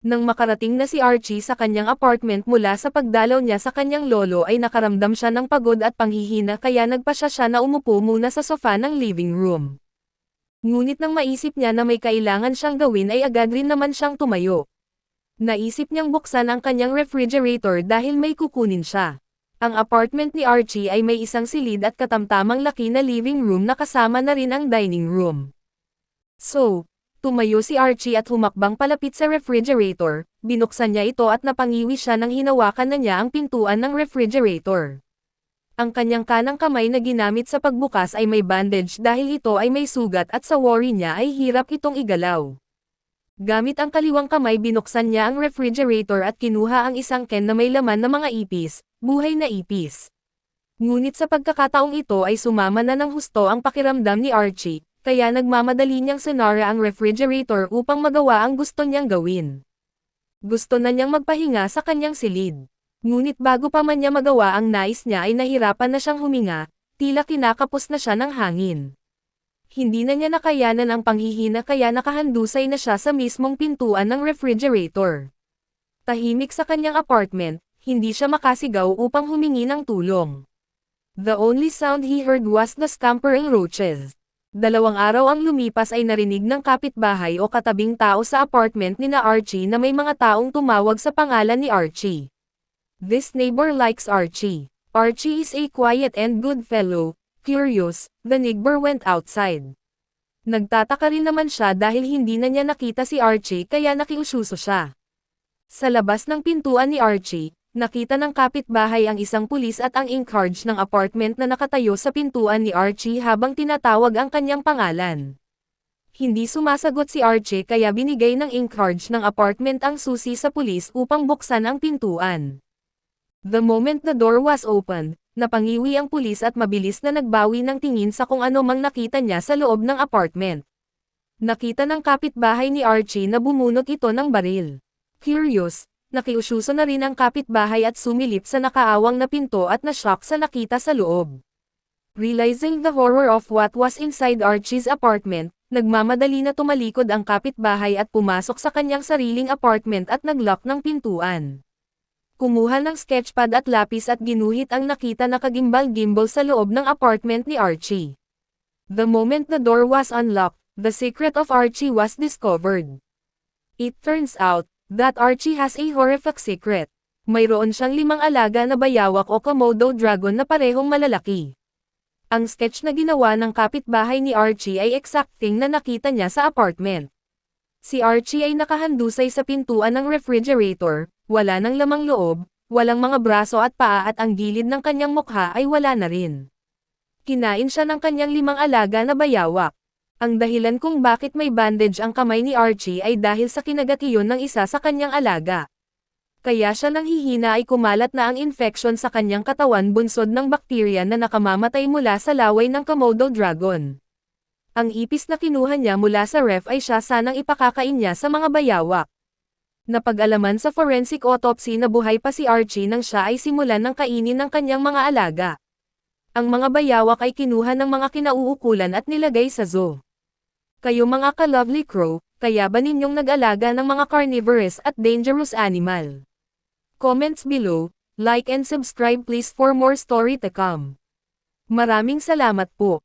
Nang makarating na si Archie sa kanyang apartment mula sa pagdalaw niya sa kanyang lolo ay nakaramdam siya ng pagod at panghihina kaya nagpasya siya na umupo muna sa sofa ng living room. Ngunit nang maisip niya na may kailangan siyang gawin ay agad rin naman siyang tumayo. Naisip niyang buksan ang kanyang refrigerator dahil may kukunin siya. Ang apartment ni Archie ay may isang silid at katamtamang laki na living room na kasama na rin ang dining room. So, tumayo si Archie at humakbang palapit sa refrigerator, binuksan niya ito at napangiwi siya nang hinawakan na niya ang pintuan ng refrigerator. Ang kanyang kanang kamay na ginamit sa pagbukas ay may bandage dahil ito ay may sugat at sa worry niya ay hirap itong igalaw. Gamit ang kaliwang kamay binuksan niya ang refrigerator at kinuha ang isang can na may laman na mga ipis, buhay na ipis. Ngunit sa pagkakataong ito ay sumama na ng husto ang pakiramdam ni Archie, kaya nagmamadali niyang sinara ang refrigerator upang magawa ang gusto niyang gawin. Gusto na niyang magpahinga sa kanyang silid. Ngunit bago pa man niya magawa ang nais niya ay nahirapan na siyang huminga, tila kinakapos na siya ng hangin. Hindi na niya nakayanan ang panghihina kaya nakahandusay na siya sa mismong pintuan ng refrigerator. Tahimik sa kanyang apartment, hindi siya makasigaw upang humingi ng tulong. The only sound he heard was the scampering roaches. 2 araw ang lumipas ay narinig ng kapitbahay o katabing tao sa apartment ni na Archie na may mga taong tumawag sa pangalan ni Archie. This neighbor likes Archie. Archie is a quiet and good fellow. Curious, the neighbor went outside. Nagtataka rin naman siya dahil hindi na niya nakita si Archie kaya nakiususo siya. Sa labas ng pintuan ni Archie, nakita ng kapitbahay ang isang pulis at ang in-charge ng apartment na nakatayo sa pintuan ni Archie habang tinatawag ang kanyang pangalan. Hindi sumasagot si Archie kaya binigay ng in-charge ng apartment ang susi sa pulis upang buksan ang pintuan. The moment the door was opened, napangiwi ang pulis at mabilis na nagbawi ng tingin sa kung ano mang nakita niya sa loob ng apartment. Nakita ng kapitbahay ni Archie na bumunot ito ng baril. Curious, nakiususo na rin ang kapitbahay at sumilip sa nakaawang na pinto at na-shock sa nakita sa loob. Realizing the horror of what was inside Archie's apartment, nagmamadali na tumalikod ang kapitbahay at pumasok sa kanyang sariling apartment at nag-lock ng pintuan. Kumuha ng sketchpad at lapis at ginuhit ang nakita na kagimbal-gimbal sa loob ng apartment ni Archie. The moment the door was unlocked, the secret of Archie was discovered. It turns out that Archie has a horrific secret. Mayroon siyang 5 alaga na bayawak o Komodo dragon na parehong malalaki. Ang sketch na ginawa ng kapitbahay ni Archie ay exacting na nakita niya sa apartment. Si Archie ay nakahandusay sa pintuan ng refrigerator, wala nang lamang loob, walang mga braso at paa at ang gilid ng kanyang mukha ay wala na rin. Kinain siya ng kanyang 5 alaga na bayawak. Ang dahilan kung bakit may bandage ang kamay ni Archie ay dahil sa kinagat iyon ng isa sa kanyang alaga. Kaya siya nang hihina ay kumalat na ang infection sa kanyang katawan bunsod ng bakterya na nakamamatay mula sa laway ng Komodo dragon. Ang ipis na kinuha niya mula sa ref ay siya sanang ipakakain niya sa mga bayawak. Napag-alaman sa forensic autopsy na buhay pa si Archie nang siya ay simulan ng kainin ng kanyang mga alaga. Ang mga bayawak ay kinuha ng mga kinauukulan at nilagay sa zoo. Kayo mga ka-lovely crow, kaya ba ninyong nag-alaga ng mga carnivorous at dangerous animal? Comments below, like and subscribe please for more story to come. Maraming salamat po.